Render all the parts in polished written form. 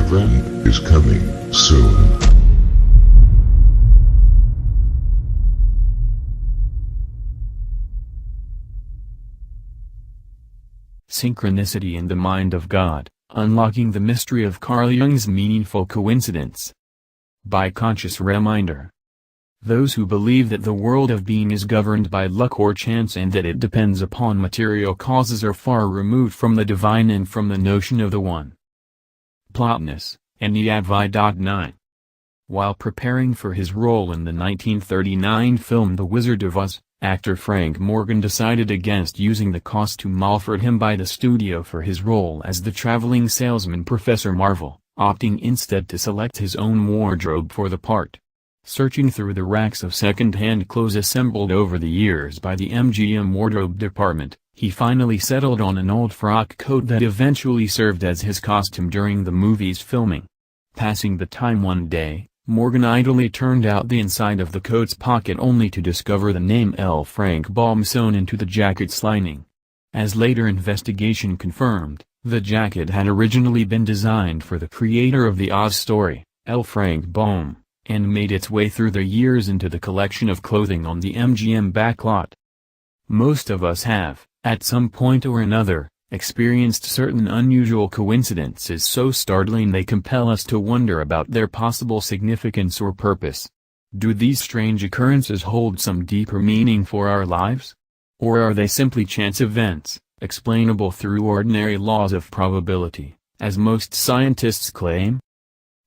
event is coming soon. Synchronicity in the Mind of God, Unlocking the Mystery of Carl Jung's Meaningful Coincidence. By conscious reminder. Those who believe that the world of being is governed by luck or chance and that it depends upon material causes are far removed from the divine and from the notion of the One. Plotinus, NEAV.9. While preparing for his role in the 1939 film The Wizard of Oz, actor Frank Morgan decided against using the costume offered him by the studio for his role as the traveling salesman Professor Marvel, opting instead to select his own wardrobe for the part. Searching through the racks of second-hand clothes assembled over the years by the MGM wardrobe department, he finally settled on an old frock coat that eventually served as his costume during the movie's filming. Passing the time one day, Morgan idly turned out the inside of the coat's pocket only to discover the name L. Frank Baum sewn into the jacket's lining. As later investigation confirmed, the jacket had originally been designed for the creator of the Oz story, L. Frank Baum, and made its way through the years into the collection of clothing on the MGM backlot. Most of us have, at some point or another, experienced certain unusual coincidences so startling they compel us to wonder about their possible significance or purpose. Do these strange occurrences hold some deeper meaning for our lives? Or are they simply chance events, explainable through ordinary laws of probability, as most scientists claim?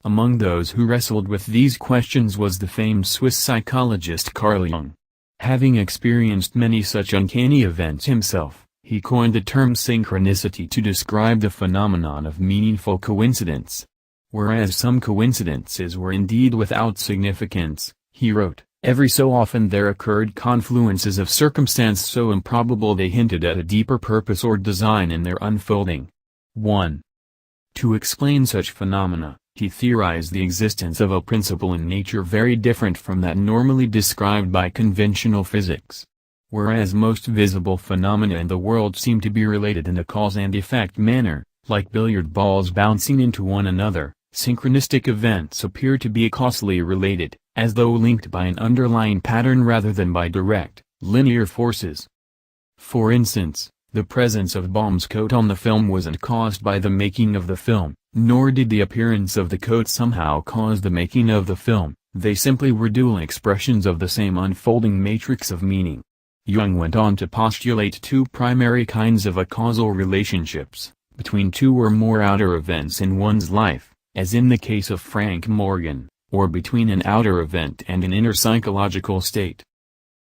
Among those who wrestled with these questions was the famed Swiss psychologist Carl Jung. Having experienced many such uncanny events himself, he coined the term synchronicity to describe the phenomenon of meaningful coincidence. Whereas some coincidences were indeed without significance, he wrote, every so often there occurred confluences of circumstance so improbable they hinted at a deeper purpose or design in their unfolding. 1. To explain such phenomena, he theorized the existence of a principle in nature very different from that normally described by conventional physics. Whereas most visible phenomena in the world seem to be related in a cause and effect manner, like billiard balls bouncing into one another, synchronistic events appear to be causally related, as though linked by an underlying pattern rather than by direct, linear forces. For instance, the presence of Baum's coat on the film wasn't caused by the making of the film, nor did the appearance of the coat somehow cause the making of the film, they simply were dual expressions of the same unfolding matrix of meaning. Jung went on to postulate two primary kinds of causal relationships, between two or more outer events in one's life, as in the case of Frank Morgan, or between an outer event and an inner psychological state.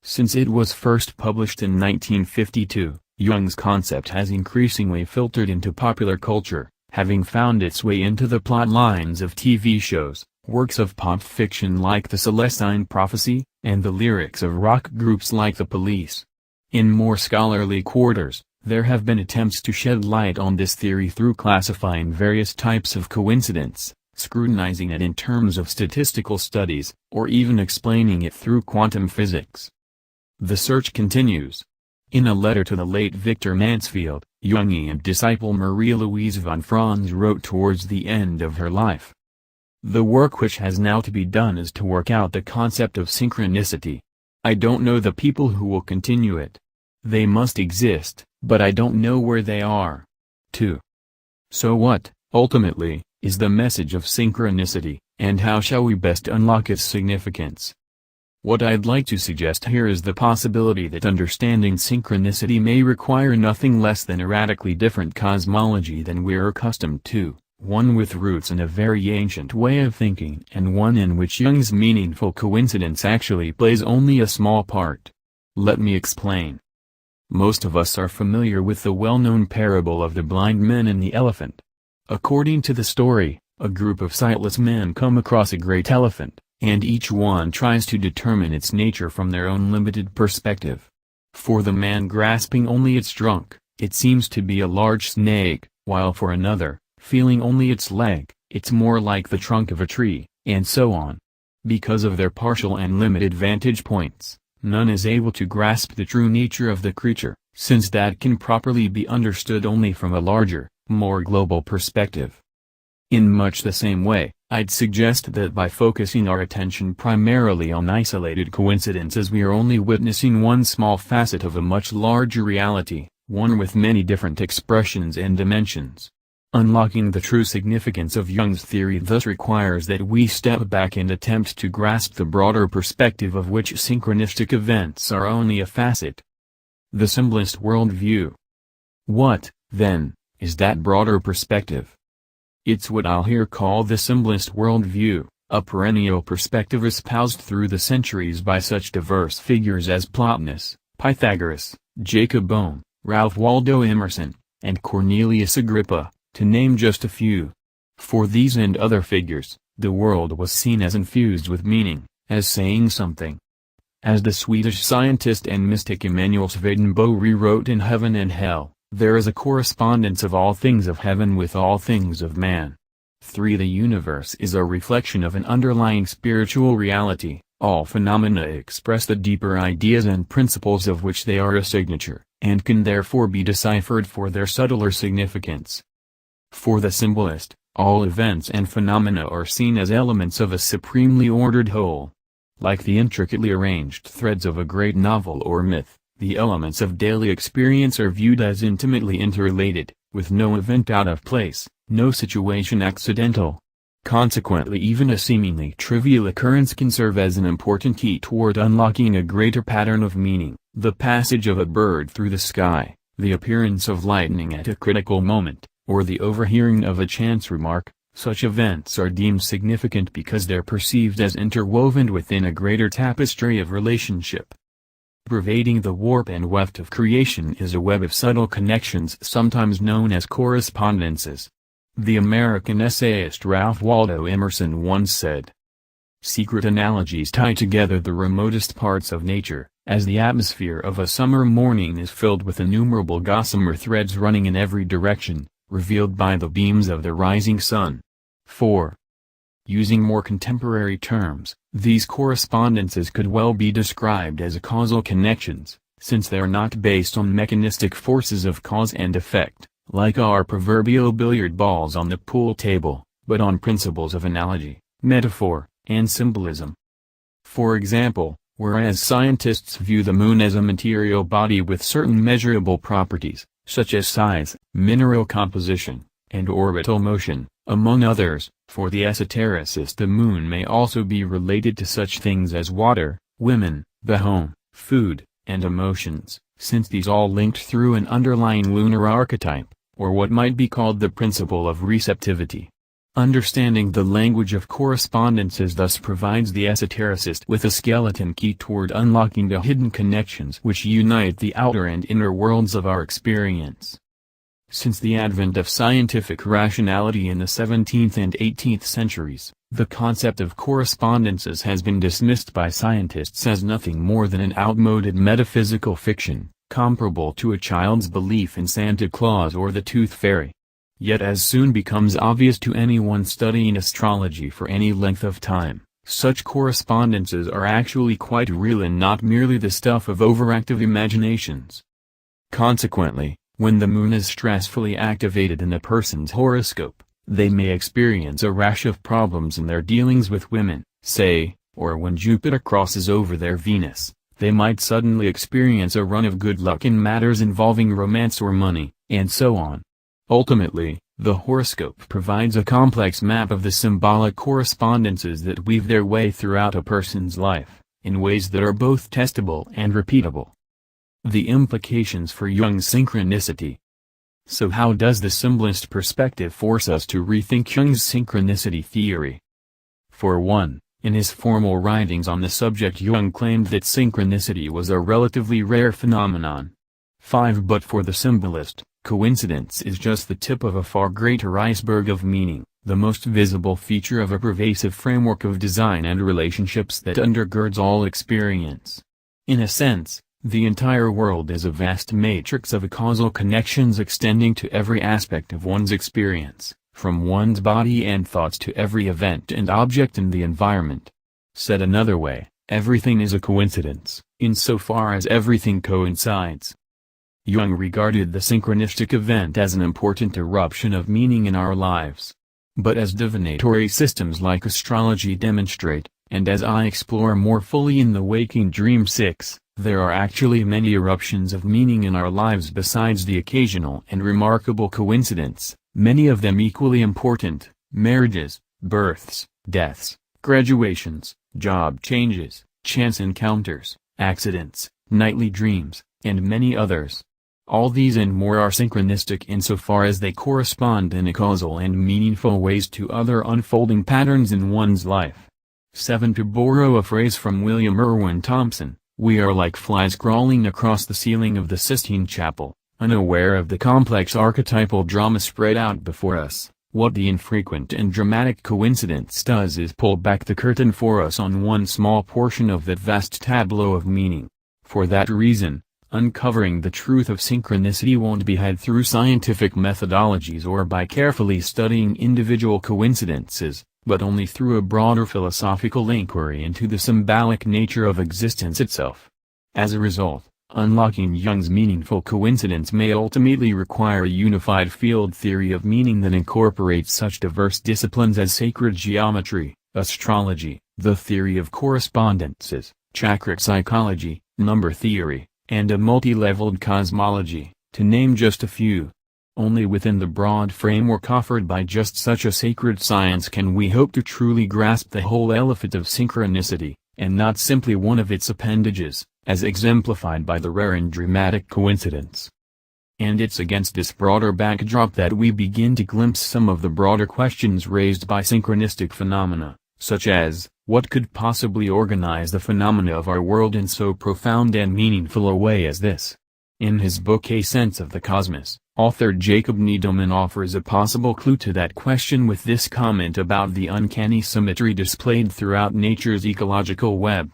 Since it was first published in 1952, Jung's concept has increasingly filtered into popular culture, having found its way into the plot lines of TV shows, works of pop fiction like The Celestine Prophecy, and the lyrics of rock groups like The Police. In more scholarly quarters, there have been attempts to shed light on this theory through classifying various types of coincidence, scrutinizing it in terms of statistical studies, or even explaining it through quantum physics. The search continues. In a letter to the late Victor Mansfield, Jungian disciple Marie-Louise von Franz wrote towards the end of her life. The work which has now to be done is to work out the concept of synchronicity. I don't know the people who will continue it. They must exist, but I don't know where they are. 2. So what, ultimately, is the message of synchronicity, and how shall we best unlock its significance? What I'd like to suggest here is the possibility that understanding synchronicity may require nothing less than a radically different cosmology than we're accustomed to. One with roots in a very ancient way of thinking and one in which Jung's meaningful coincidence actually plays only a small part. Let me explain. Most of us are familiar with the well-known parable of the blind men and the elephant. According to the story, a group of sightless men come across a great elephant, and each one tries to determine its nature from their own limited perspective. For the man grasping only its trunk, it seems to be a large snake, while for another, feeling only its leg, it's more like the trunk of a tree, and so on. Because of their partial and limited vantage points, none is able to grasp the true nature of the creature, since that can properly be understood only from a larger, more global perspective. In much the same way, I'd suggest that by focusing our attention primarily on isolated coincidences we are only witnessing one small facet of a much larger reality, one with many different expressions and dimensions. Unlocking the true significance of Jung's theory thus requires that we step back and attempt to grasp the broader perspective of which synchronistic events are only a facet. The symbolist worldview. What, then, is that broader perspective? It's what I'll here call the symbolist worldview, a perennial perspective espoused through the centuries by such diverse figures as Plotinus, Pythagoras, Jacob Boehme, Ralph Waldo Emerson, and Cornelius Agrippa, to name just a few. For these and other figures, the world was seen as infused with meaning, as saying something. As the Swedish scientist and mystic Emanuel Swedenborg rewrote in Heaven and Hell, there is a correspondence of all things of heaven with all things of man. 3. The universe is a reflection of an underlying spiritual reality. All phenomena express the deeper ideas and principles of which they are a signature, and can therefore be deciphered for their subtler significance. For the symbolist, all events and phenomena are seen as elements of a supremely ordered whole. Like the intricately arranged threads of a great novel or myth, the elements of daily experience are viewed as intimately interrelated, with no event out of place, no situation accidental. Consequently, even a seemingly trivial occurrence can serve as an important key toward unlocking a greater pattern of meaning. The passage of a bird through the sky, the appearance of lightning at a critical moment, or the overhearing of a chance remark, such events are deemed significant because they're perceived as interwoven within a greater tapestry of relationship. Pervading the warp and weft of creation is a web of subtle connections sometimes known as correspondences. The American essayist Ralph Waldo Emerson once said, "Secret analogies tie together the remotest parts of nature, as the atmosphere of a summer morning is filled with innumerable gossamer threads running in every direction, revealed by the beams of the rising sun." 4. Using more contemporary terms, these correspondences could well be described as causal connections, since they are not based on mechanistic forces of cause and effect, like our proverbial billiard balls on the pool table, but on principles of analogy, metaphor, and symbolism. For example, whereas scientists view the moon as a material body with certain measurable properties, such as size, mineral composition, and orbital motion, among others, for the esotericist the moon may also be related to such things as water, women, the home, food, and emotions, since these all linked through an underlying lunar archetype, or what might be called the principle of receptivity. Understanding the language of correspondences thus provides the esotericist with a skeleton key toward unlocking the hidden connections which unite the outer and inner worlds of our experience. Since the advent of scientific rationality in the 17th and 18th centuries, the concept of correspondences has been dismissed by scientists as nothing more than an outmoded metaphysical fiction, comparable to a child's belief in Santa Claus or the Tooth Fairy. Yet as soon becomes obvious to anyone studying astrology for any length of time, such correspondences are actually quite real and not merely the stuff of overactive imaginations. Consequently, when the moon is stressfully activated in a person's horoscope, they may experience a rash of problems in their dealings with women, say, or when Jupiter crosses over their Venus, they might suddenly experience a run of good luck in matters involving romance or money, and so on. Ultimately, the horoscope provides a complex map of the symbolic correspondences that weave their way throughout a person's life, in ways that are both testable and repeatable. The implications for Jung's synchronicity. So how does the symbolist perspective force us to rethink Jung's synchronicity theory? For one, in his formal writings on the subject Jung claimed that synchronicity was a relatively rare phenomenon. 5. But for the symbolist, coincidence is just the tip of a far greater iceberg of meaning, the most visible feature of a pervasive framework of design and relationships that undergirds all experience. In a sense, the entire world is a vast matrix of causal connections extending to every aspect of one's experience, from one's body and thoughts to every event and object in the environment. Said another way, everything is a coincidence, insofar as everything coincides. Jung regarded the synchronistic event as an important eruption of meaning in our lives. But as divinatory systems like astrology demonstrate, and as I explore more fully in the Waking Dream 6, there are actually many eruptions of meaning in our lives besides the occasional and remarkable coincidence, many of them equally important: marriages, births, deaths, graduations, job changes, chance encounters, accidents, nightly dreams, and many others. All these and more are synchronistic insofar as they correspond in causal and meaningful ways to other unfolding patterns in one's life. 7. To borrow a phrase from William Irwin Thompson, we are like flies crawling across the ceiling of the Sistine Chapel, unaware of the complex archetypal drama spread out before us. What the infrequent and dramatic coincidence does is pull back the curtain for us on one small portion of that vast tableau of meaning. For that reason, uncovering the truth of synchronicity won't be had through scientific methodologies or by carefully studying individual coincidences, but only through a broader philosophical inquiry into the symbolic nature of existence itself. As a result, unlocking Jung's meaningful coincidence may ultimately require a unified field theory of meaning that incorporates such diverse disciplines as sacred geometry, astrology, the theory of correspondences, chakra psychology, number theory, and a multi-leveled cosmology, to name just a few. Only within the broad framework offered by just such a sacred science can we hope to truly grasp the whole elephant of synchronicity, and not simply one of its appendages, as exemplified by the rare and dramatic coincidence. And it's against this broader backdrop that we begin to glimpse some of the broader questions raised by synchronistic phenomena, such as, what could possibly organize the phenomena of our world in so profound and meaningful a way as this? In his book A Sense of the Cosmos, author Jacob Needleman offers a possible clue to that question with this comment about the uncanny symmetry displayed throughout nature's ecological web.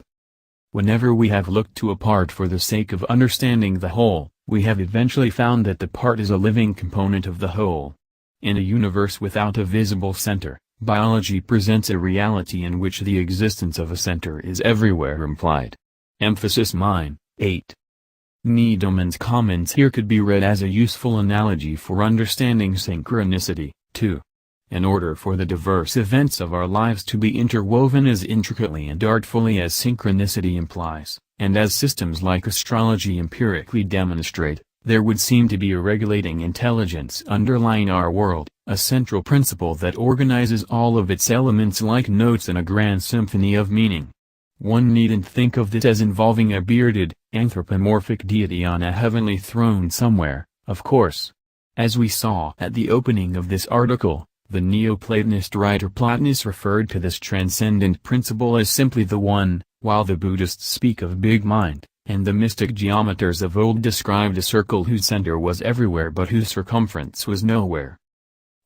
Whenever we have looked to a part for the sake of understanding the whole, we have eventually found that the part is a living component of the whole. In a universe without a visible center, biology presents a reality in which the existence of a center is everywhere implied. Emphasis mine. 8. Needleman's comments here could be read as a useful analogy for understanding synchronicity, too. In order for the diverse events of our lives to be interwoven as intricately and artfully as synchronicity implies, and as systems like astrology empirically demonstrate, there would seem to be a regulating intelligence underlying our world, a central principle that organizes all of its elements like notes in a grand symphony of meaning. One needn't think of this as involving a bearded, anthropomorphic deity on a heavenly throne somewhere, of course. As we saw at the opening of this article, the Neoplatonist writer Plotinus referred to this transcendent principle as simply the One, while the Buddhists speak of Big Mind, and the mystic geometers of old described a circle whose center was everywhere but whose circumference was nowhere.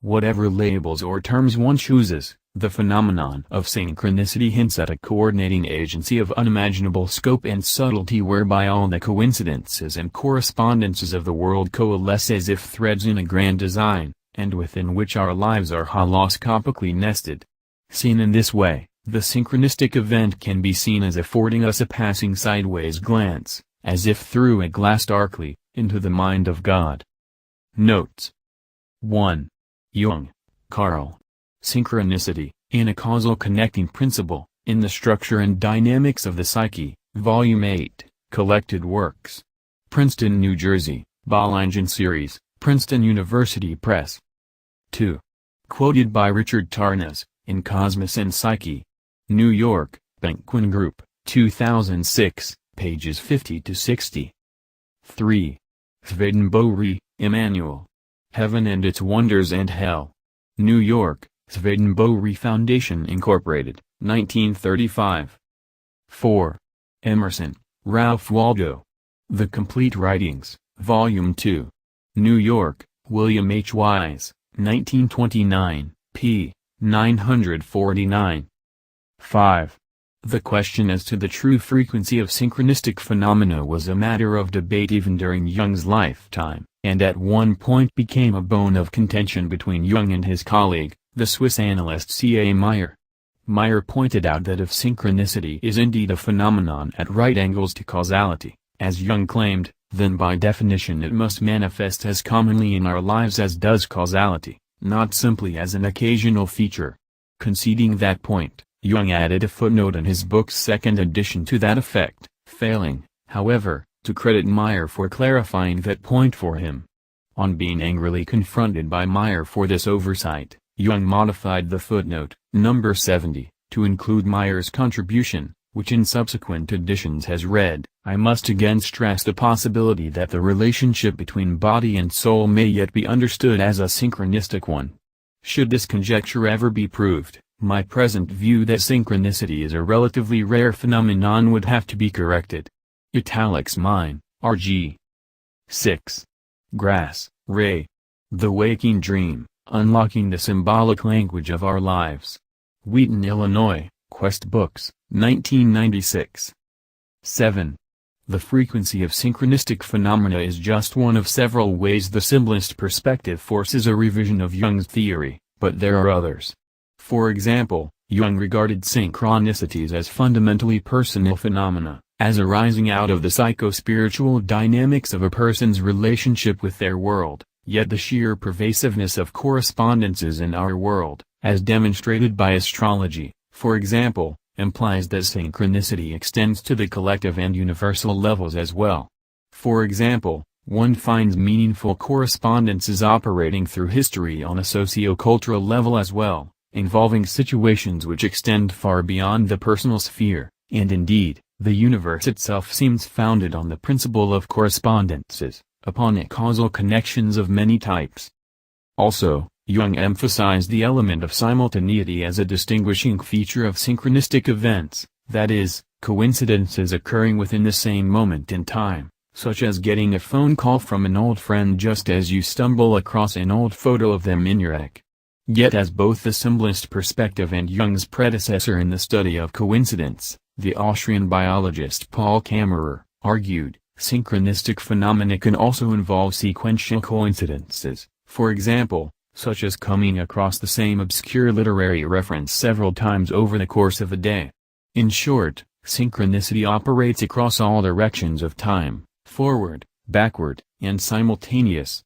Whatever labels or terms one chooses, the phenomenon of synchronicity hints at a coordinating agency of unimaginable scope and subtlety whereby all the coincidences and correspondences of the world coalesce as if threads in a grand design, and within which our lives are holoscopically nested. Seen in this way, the synchronistic event can be seen as affording us a passing sideways glance, as if through a glass darkly, into the mind of God. Notes. 1. Jung, Carl. Synchronicity, in a Causal Connecting Principle, in the Structure and Dynamics of the Psyche, Volume 8, Collected Works. Princeton, New Jersey, Bollingen Series, Princeton University Press. 2. Quoted by Richard Tarnas, in Cosmos and Psyche. New York, Penguin Group, 2006, pages 50-60. 3. Swedenborg, Emmanuel. Heaven and Its Wonders and Hell. New York, Swedenborg Foundation Incorporated, 1935. 4. Emerson, Ralph Waldo. The Complete Writings, Volume 2. New York, William H. Wise, 1929, p. 949. 5. The question as to the true frequency of synchronistic phenomena was a matter of debate even during Jung's lifetime, and at one point became a bone of contention between Jung and his colleague, the Swiss analyst C. A. Meyer. Meyer pointed out that if synchronicity is indeed a phenomenon at right angles to causality, as Jung claimed, then by definition it must manifest as commonly in our lives as does causality, not simply as an occasional feature. Conceding that point, Jung added a footnote in his book's second edition to that effect, failing, however, to credit Meyer for clarifying that point for him. On being angrily confronted by Meyer for this oversight, Jung modified the footnote, number 70, to include Meyer's contribution, which in subsequent editions has read, "I must again stress the possibility that the relationship between body and soul may yet be understood as a synchronistic one. Should this conjecture ever be proved, my present view that synchronicity is a relatively rare phenomenon would have to be corrected." Italics mine, R.G. 6. Grass, Ray. The Waking Dream, Unlocking the Symbolic Language of Our Lives. Wheaton, Illinois, Quest Books, 1996. 7. The frequency of synchronistic phenomena is just one of several ways the symbolist perspective forces a revision of Jung's theory, but there are others. For example, Jung regarded synchronicities as fundamentally personal phenomena, as arising out of the psycho-spiritual dynamics of a person's relationship with their world, yet the sheer pervasiveness of correspondences in our world, as demonstrated by astrology, for example, implies that synchronicity extends to the collective and universal levels as well. For example, one finds meaningful correspondences operating through history on a socio-cultural level as well, involving situations which extend far beyond the personal sphere, and indeed, the universe itself seems founded on the principle of correspondences, upon it causal connections of many types. Also, Jung emphasized the element of simultaneity as a distinguishing feature of synchronistic events, that is, coincidences occurring within the same moment in time, such as getting a phone call from an old friend just as you stumble across an old photo of them in your attic. Yet as both the symbolist perspective and Jung's predecessor in the study of coincidence, the Austrian biologist Paul Kammerer, argued, synchronistic phenomena can also involve sequential coincidences, for example, such as coming across the same obscure literary reference several times over the course of a day. In short, synchronicity operates across all directions of time, forward, backward, and simultaneous.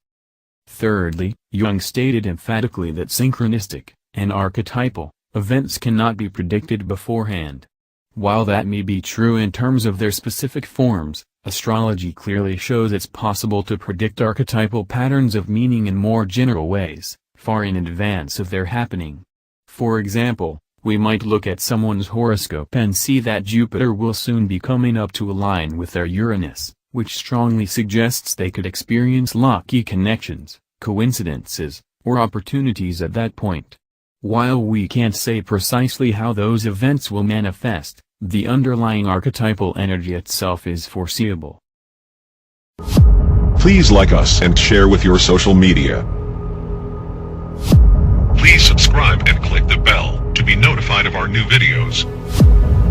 Thirdly, Jung stated emphatically that synchronistic, and archetypal, events cannot be predicted beforehand. While that may be true in terms of their specific forms, astrology clearly shows it's possible to predict archetypal patterns of meaning in more general ways, far in advance of their happening. For example, we might look at someone's horoscope and see that Jupiter will soon be coming up to align with their Uranus, which strongly suggests they could experience lucky connections, coincidences, or opportunities at that point. While we can't say precisely how those events will manifest, the underlying archetypal energy itself is foreseeable. Please like us and share with your social media. Please subscribe and click the bell to be notified of our new videos.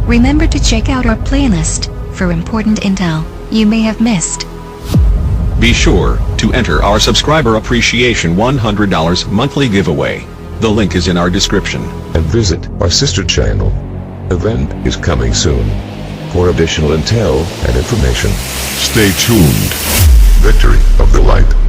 Remember to check out our playlist for important intel you may have missed. Be sure to enter our subscriber appreciation $100 monthly giveaway. The link is in our description. And visit our sister channel. Event is coming soon. For additional intel and information, Stay tuned. Victory of the Light.